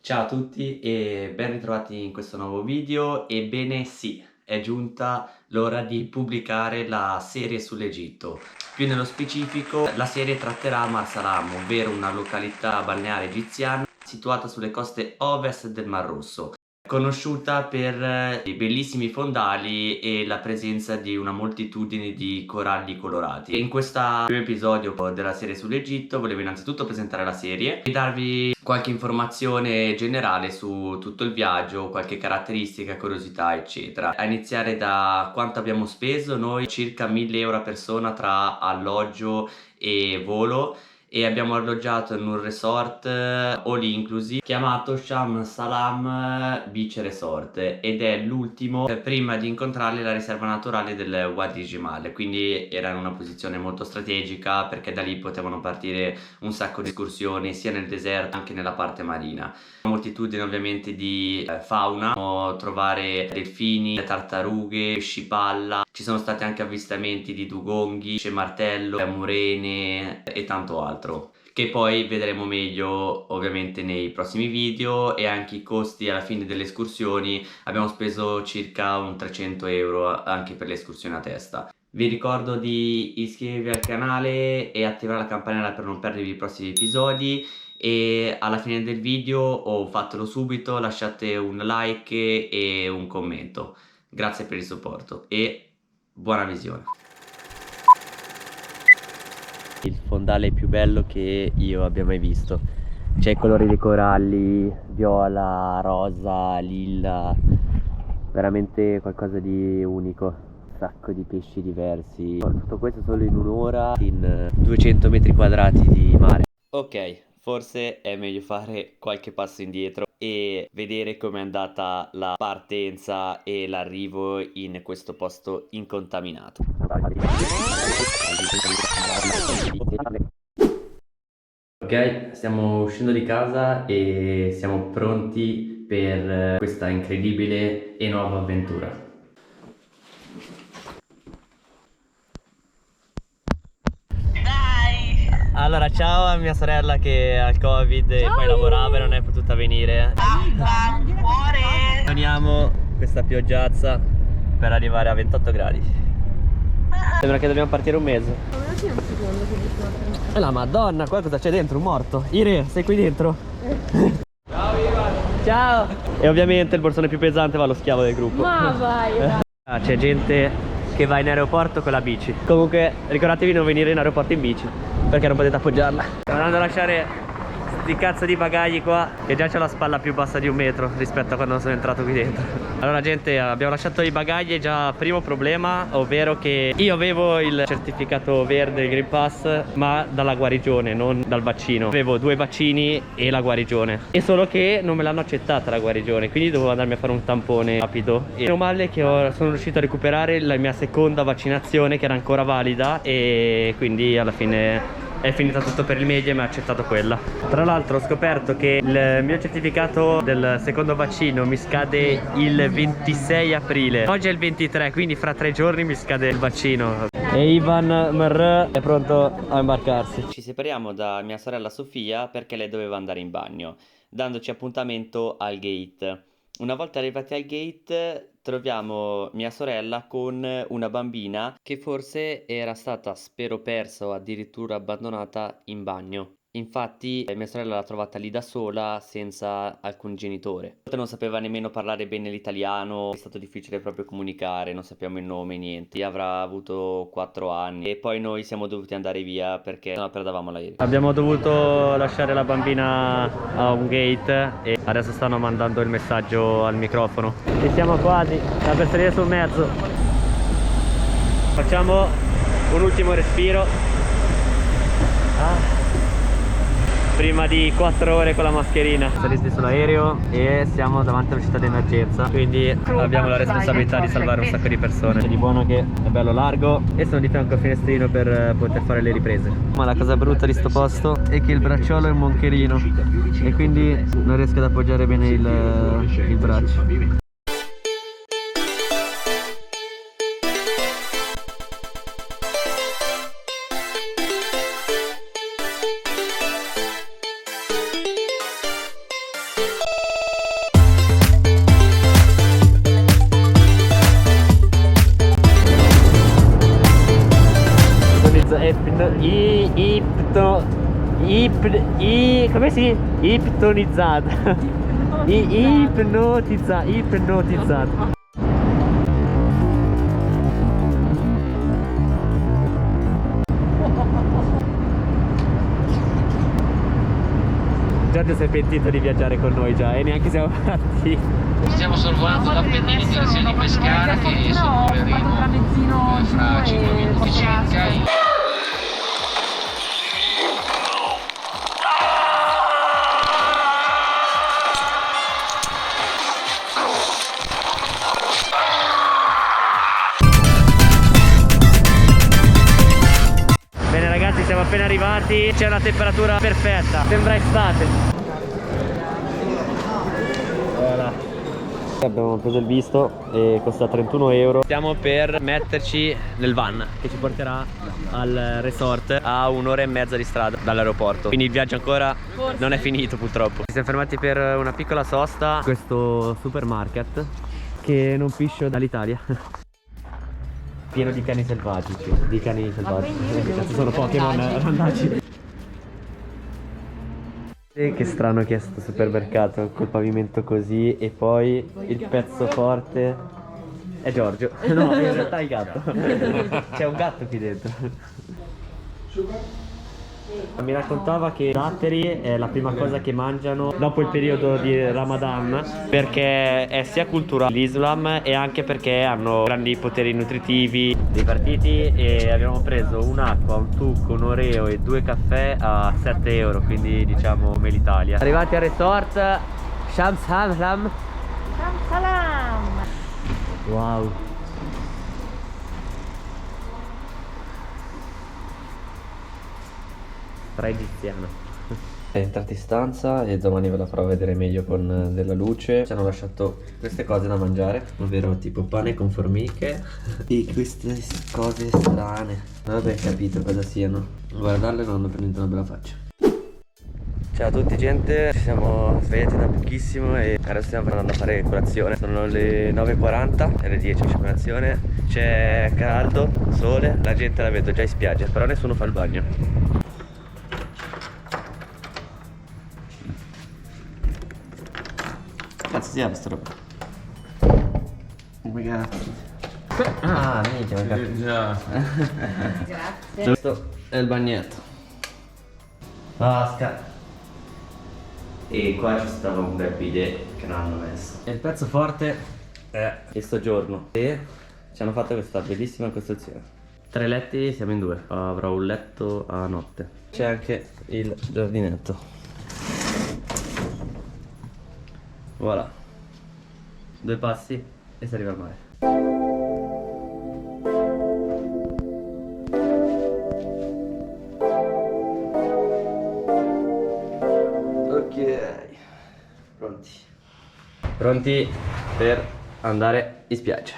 Ciao a tutti e ben ritrovati in questo nuovo video. Ebbene sì, è giunta l'ora di pubblicare la serie sull'Egitto. Più nello specifico, la serie tratterà Marsalam, ovvero una località balneare egiziana situata sulle coste ovest del Mar Rosso, conosciuta per i bellissimi fondali e la presenza di una moltitudine di coralli colorati. In questo primo episodio della serie sull'Egitto volevo innanzitutto presentare la serie e darvi qualche informazione generale su tutto il viaggio, qualche caratteristica, curiosità eccetera. A iniziare da quanto abbiamo speso, noi circa 1000 euro a persona tra alloggio e volo, e abbiamo alloggiato in un resort all inclusive chiamato Sham Salam Beach Resort, ed è l'ultimo prima di incontrare la riserva naturale del Wadi Gemal, quindi era in una posizione molto strategica perché da lì potevano partire un sacco di escursioni sia nel deserto anche nella parte marina. Una moltitudine ovviamente di fauna, possiamo trovare delfini, tartarughe, pesci palla, ci sono stati anche avvistamenti di dugonghi, pesce martello, murene e tanto altro, che poi vedremo meglio ovviamente nei prossimi video. E anche i costi alla fine delle escursioni, abbiamo speso circa un 300 euro anche per le escursioni a testa. Vi ricordo di iscrivervi al canale e attivare la campanella per non perdervi i prossimi episodi, e alla fine del video, o fatelo subito, lasciate un like e un commento. Grazie per il supporto e buona visione. Il fondale più bello che io abbia mai visto. C'è i colori dei coralli, viola, rosa, lilla, veramente qualcosa di unico. Un sacco di pesci diversi. Tutto questo solo in un'ora, in 200 metri quadrati di mare. Ok, forse è meglio fare qualche passo indietro e vedere com'è andata la partenza e l'arrivo in questo posto incontaminato. Ok, stiamo uscendo di casa e siamo pronti per questa incredibile e nuova avventura. Dai! Allora, ciao a mia sorella che ha il Covid e poi lavorava e non è potuta venire. Papà, cuore! Torniamo questa pioggiazza per arrivare a 28 gradi. Sembra che dobbiamo partire un mese. E la madonna, qua cosa c'è dentro? Un morto. Ire, sei qui dentro? Ciao Ivan! Ciao! E ovviamente il borsone più pesante va allo schiavo del gruppo. Ma vai! C'è gente che va in aeroporto con la bici. Comunque ricordatevi di non venire in aeroporto in bici, perché non potete appoggiarla. Stiamo andando a lasciare sti cazzo di bagagli qua, che già c'è la spalla più bassa di 1 metro rispetto a quando sono entrato qui dentro. Allora gente, abbiamo lasciato i bagagli e già primo problema, ovvero che io avevo il certificato verde, il Green Pass, ma dalla guarigione, non dal vaccino. Avevo 2 vaccini e la guarigione, e solo che non me l'hanno accettata la guarigione, quindi dovevo andarmi a fare un tampone rapido. E meno male che sono riuscito a recuperare la mia seconda vaccinazione, che era ancora valida, e quindi alla fine è finita tutto per il meglio e mi ha accettato quella. Tra l'altro ho scoperto che il mio certificato del secondo vaccino mi scade il 26 aprile. Oggi è il 23, quindi fra 3 giorni mi scade il vaccino. E Ivan Mr è pronto a imbarcarsi. Ci separiamo da mia sorella Sofia perché lei doveva andare in bagno, dandoci appuntamento al gate. Una volta arrivati al gate troviamo mia sorella con una bambina che forse era stata, spero, persa o addirittura abbandonata in bagno. Infatti mia sorella l'ha trovata lì da sola, senza alcun genitore. Non sapeva nemmeno parlare bene l'italiano, è stato difficile proprio comunicare, non sappiamo il nome, niente. Avrà avuto 4 anni e poi noi siamo dovuti andare via perché no, perdavamo l'aereo. Abbiamo dovuto lasciare la bambina a un gate e adesso stanno mandando il messaggio al microfono. E siamo quasi, sta per salire sul mezzo. Facciamo un ultimo respiro. Prima di 4 ore con la mascherina. Saliti sull'aereo e siamo davanti alla città d'emergenza, quindi abbiamo la responsabilità di salvare un sacco di persone. È di buono che è bello largo e sono di fianco al finestrino per poter fare le riprese. Ma la cosa brutta di sto posto è che il bracciolo è un moncherino e quindi non riesco ad appoggiare bene il braccio. come si? Ipnotizzato. Ipnotizzato. Giorgio si è pentito di viaggiare con noi già e neanche siamo partiti. Stiamo sorvolando l'Appennino in direzione di Pescara, che sono arrivo fra 5 minuti circa. Bene ragazzi, siamo appena arrivati, c'è una temperatura perfetta, sembra estate. Voilà. Abbiamo preso il visto e costa 31 euro. Stiamo per metterci nel van che ci porterà al resort a 1 ora e mezza di strada dall'aeroporto. Quindi il viaggio ancora non è finito purtroppo. Ci siamo fermati per una piccola sosta in questo supermarket che non piscio dall'Italia. Pieno di cani selvatici, Cazzo, sono Pokémon randaci. Che strano che è questo supermercato col pavimento così e poi il pezzo forte è Giorgio. No, in realtà è il gatto. C'è un gatto qui dentro. Mi raccontava che i datteri è la prima cosa che mangiano dopo il periodo di Ramadan, perché è sia culturale l'Islam e anche perché hanno grandi poteri nutritivi. Ripartiti e abbiamo preso un'acqua, un tucco, un oreo e 2 caffè a 7 euro, quindi diciamo come l'Italia. Arrivati al resort Shams Salam. Wow. Egiziano. È entrata in stanza e domani ve la farò vedere meglio con della luce. Ci hanno lasciato queste cose da mangiare, ovvero tipo pane con formiche e queste cose strane. Non ho ben capito cosa siano. Guardarle non hanno per niente una bella faccia. Ciao a tutti gente, ci siamo svegliati da pochissimo e adesso stiamo andando a fare colazione. Sono le 9:40 e le 10 c'è colazione. C'è caldo, sole, la gente la vedo già in spiaggia, però nessuno fa il bagno. Cazzo si apre sta roba? Oh my god. Ah, minchia, Grazie. Questo è il bagnetto. Vasca. E qua ci stava un bel bidet che non hanno messo. E il pezzo forte è il soggiorno. E ci hanno fatto questa bellissima costruzione. 3 letti, siamo in 2. Avrò un letto a notte. C'è anche il giardinetto. Voilà, 2 passi e si arriva al mare. Ok, pronti per andare in spiaggia.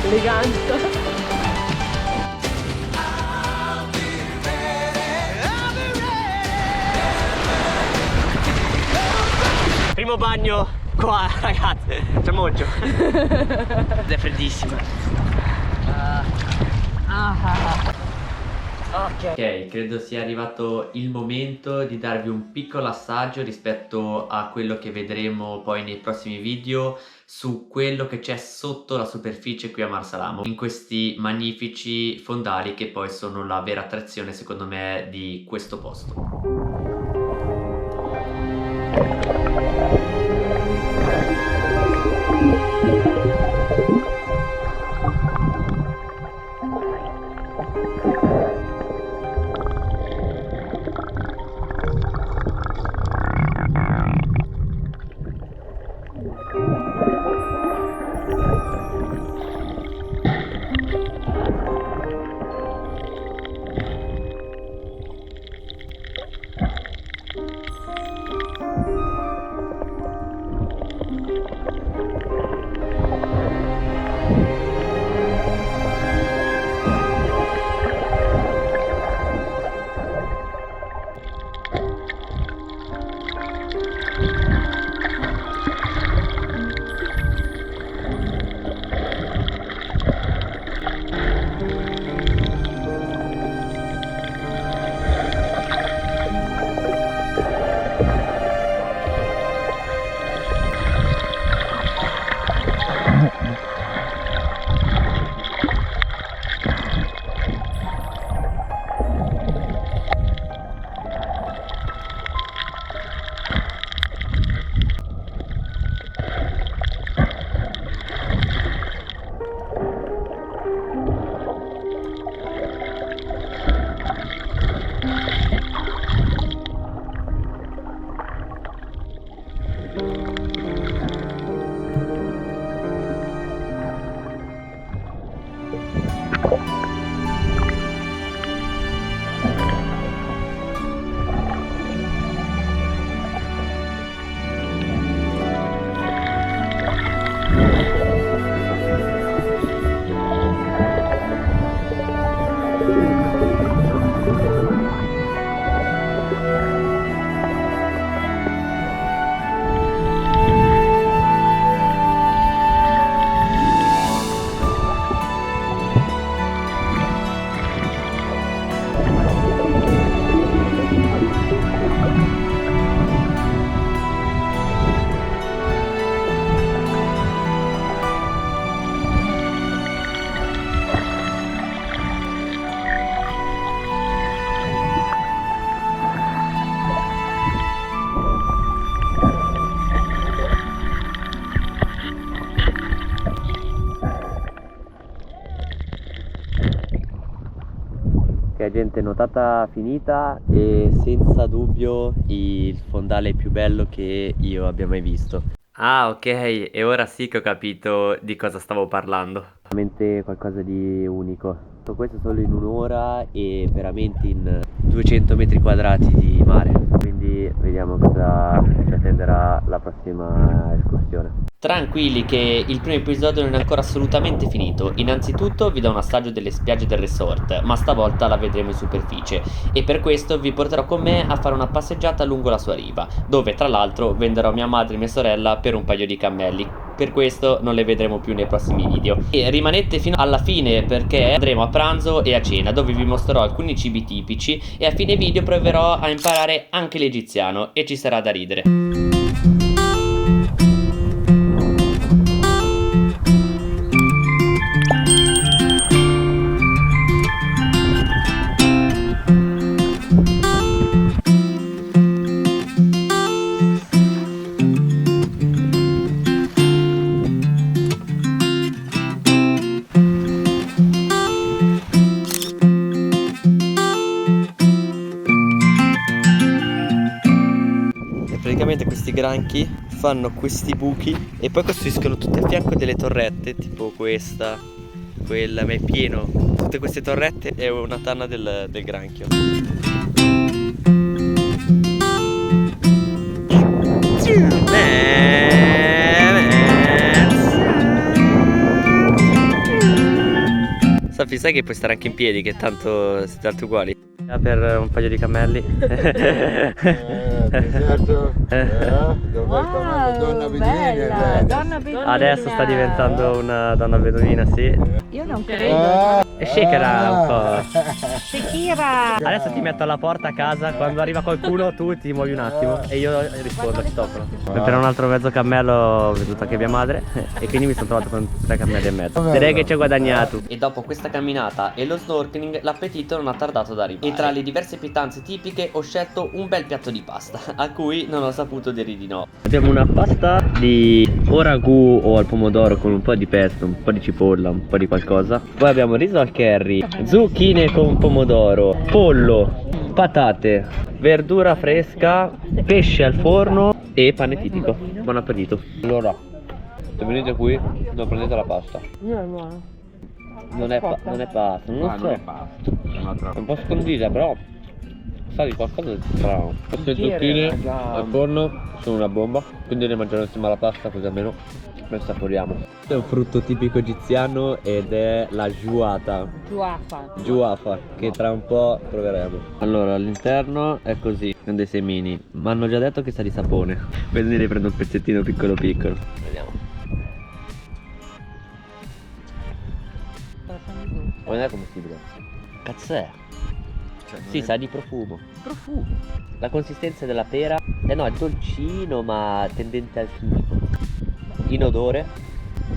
Eleganza. Primo bagno qua ragazzi, c'è moggio. Ed è freddissima. Ok, credo sia arrivato il momento di darvi un piccolo assaggio rispetto a quello che vedremo poi nei prossimi video su quello che c'è sotto la superficie qui a Marsalamo, in questi magnifici fondali che poi sono la vera attrazione secondo me di questo posto. Ok gente, notata finita e senza dubbio il fondale più bello che io abbia mai visto. Ah ok, e ora sì che ho capito di cosa stavo parlando. Veramente qualcosa di unico. Questo solo in un'ora e veramente in 200 metri quadrati di mare. Quindi vediamo cosa ci attenderà la prossima escursione. Tranquilli che il primo episodio non è ancora assolutamente finito. Innanzitutto vi do un assaggio delle spiagge del resort, ma stavolta la vedremo in superficie e per questo vi porterò con me a fare una passeggiata lungo la sua riva, dove tra l'altro venderò mia madre e mia sorella per un paio di cammelli. Per questo non le vedremo più nei prossimi video. E rimanete fino alla fine perché andremo a pranzo e a cena, dove vi mostrerò alcuni cibi tipici e a fine video proverò a imparare anche l'egiziano e ci sarà da ridere. Praticamente questi granchi fanno questi buchi e poi costruiscono tutte a fianco delle torrette, tipo questa, quella, ma è pieno. Tutte queste torrette è una tanna del granchio. Sofì, sai che puoi stare anche in piedi, che tanto siete tutti uguali. Per un paio di cammelli. Certo. Donna beduina. Adesso sta diventando una donna beduina, sì. Io non credo. E Shakira un po'. Shakira. Adesso ti metto alla porta a casa, quando arriva qualcuno tu ti muovi un attimo e io rispondo, citofono. Per un altro mezzo cammello ho veduto anche mia madre e quindi mi sono trovato con 3 cammelli e mezzo. Direi che ci ho guadagnato. E dopo questa camminata e lo snorkeling l'appetito non ha tardato ad arrivare. E tra le diverse pietanze tipiche ho scelto un bel piatto di pasta a cui non ho saputo dire di no. Abbiamo una pasta di o ragù o al pomodoro con un po' di pesto, un po' di cipolla, un po' di qualcosa. Poi abbiamo riso al curry, zucchine con pomodoro, pollo, patate, verdura fresca, pesce al forno e pane tipico. Buon appetito. Allora, se venite qui non prendete la pasta. Non è pasta, non so. È un po' scondita, però sa di qualcosa di strano. Queste zucchine al forno sono una bomba, quindi le mangerò insieme alla pasta così almeno ne saporiamo. Questo è un frutto tipico egiziano ed è la juata. Juafa, che tra un po' proveremo. Allora, all'interno è così, con dei semini. Ma hanno già detto che sa di sapone. Quindi ne prendo un pezzettino piccolo piccolo. Vediamo. Non è commestibile. Cazzo è? Cioè, sì, sa di profumo. La consistenza della pera. No, è dolcino ma tendente al chimico. In odore.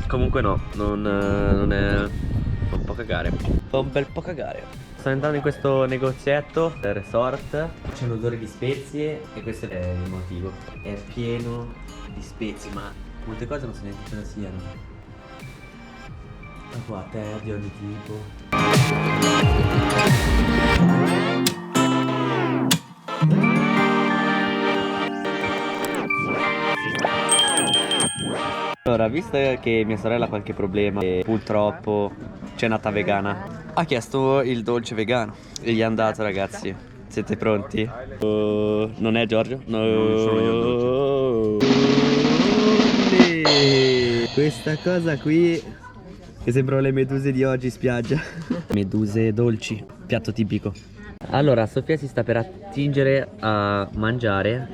Comunque no, non è. Fa un po' cagare. Fa un bel po' cagare. Sto entrando in questo negozietto del resort. C'è un odore di spezie e questo è il motivo. È pieno di spezie, ma molte cose non so neanche cosa siano. Ma qua tè di ogni tipo. Allora, visto che mia sorella ha qualche problema e purtroppo c'è nata vegana, ha chiesto il dolce vegano e gli è andato, ragazzi. Siete pronti? Non è Giorgio? No. Non sono io dolce. Questa cosa qui che sembrano le meduse di oggi in spiaggia. Meduse dolci, piatto tipico. Allora, Sofia si sta per attingere a mangiare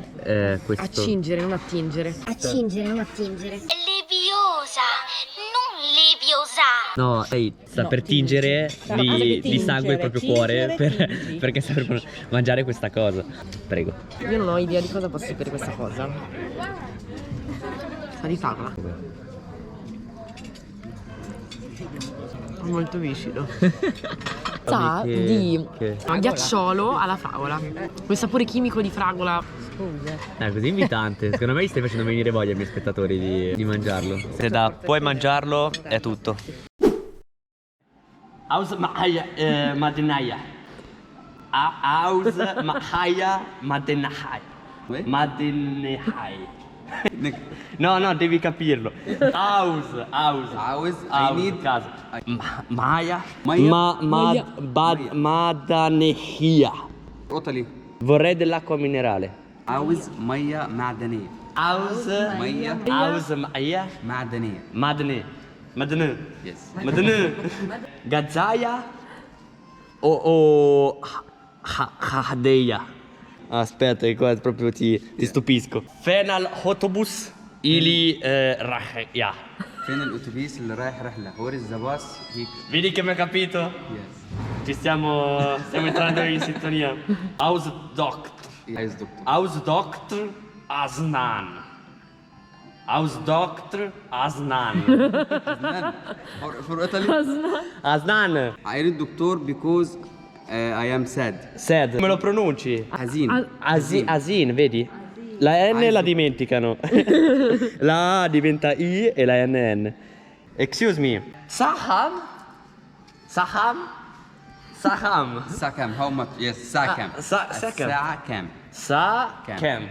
questo. Accingere, non attingere. Accingere, non attingere. Leviosa, non leviosa. No, lei sta No, per tingere di sangue il proprio cuore tingere. perché sta per mangiare questa cosa. Prego. Io non ho idea di cosa possa sapere questa cosa. Sa di fragola. Molto viscido. Sa di ghiacciolo alla fragola. Quel sapore chimico di fragola. È così invitante. Secondo me gli stai facendo venire voglia ai miei spettatori di mangiarlo. Se da puoi mangiarlo è tutto. Aus Mahaya Madenahai. Madenahai. No, devi capirlo. Aus. I need Casa. Maya. Maya. Madanehia. Italy. Vorrei dell'acqua minerale. عاوز ميه معدنيه. Aus ميه Maya معدنيه. Madne. Yes. Madne. Gazzaia o Hadeia. Aspetta, qua proprio ti stupisco. Fenal Autobus ili Rahia. فين الاتوبيس اللي رايح رحله؟ Where is the bus? هيك. Vedi che mi hai capito? Yes. Ci stiamo entrando in sintonia. Ausdoktor. عايز دكتور. Ausdoktor Asnan. Ausdoktor Asnan. For Italy. Asnan. I need doctor because I am sad. Sad. Come lo pronunci? حزين. Asin, vedi? La N la dimenticano. La A diventa I e la NN. Excuse me. Saham? ساكم. How much? Yes, ساكم. ساكم. ساكم. Sakem.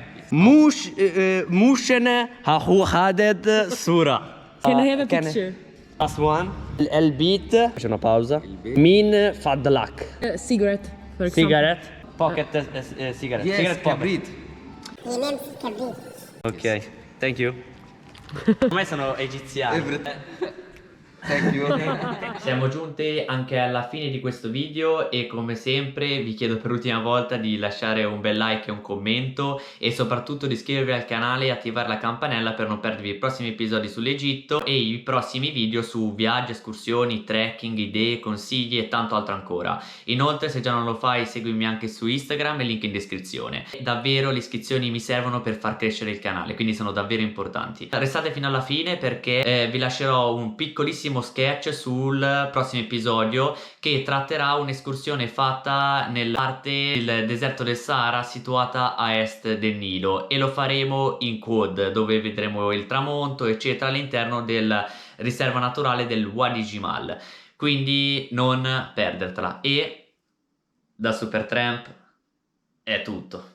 Mushen hadet sura. Can I have a picture? Last one. El beat. C'è una pausa. Min fadlak. Cigarette, for example. Cigarette. Pocket cigarette. Yes, Cigarette pocket. كبريت. Ok, thank you. Ormai sono egiziani. Thank you. Siamo giunti anche alla fine di questo video e come sempre vi chiedo per l'ultima volta di lasciare un bel like e un commento e soprattutto di iscrivervi al canale e attivare la campanella per non perdervi i prossimi episodi sull'Egitto e i prossimi video su viaggi, escursioni, trekking, idee, consigli e tanto altro ancora. Inoltre se già non lo fai seguimi anche su Instagram e link in descrizione. Davvero le iscrizioni mi servono per far crescere il canale, quindi sono davvero importanti. Restate fino alla fine perché vi lascerò un piccolissimo sketch sul prossimo episodio che tratterà un'escursione fatta nella parte del deserto del Sahara situata a est del Nilo e lo faremo in quad dove vedremo il tramonto eccetera all'interno della riserva naturale del Wadi Gimal, quindi non perdertela. E da Supertramp è tutto.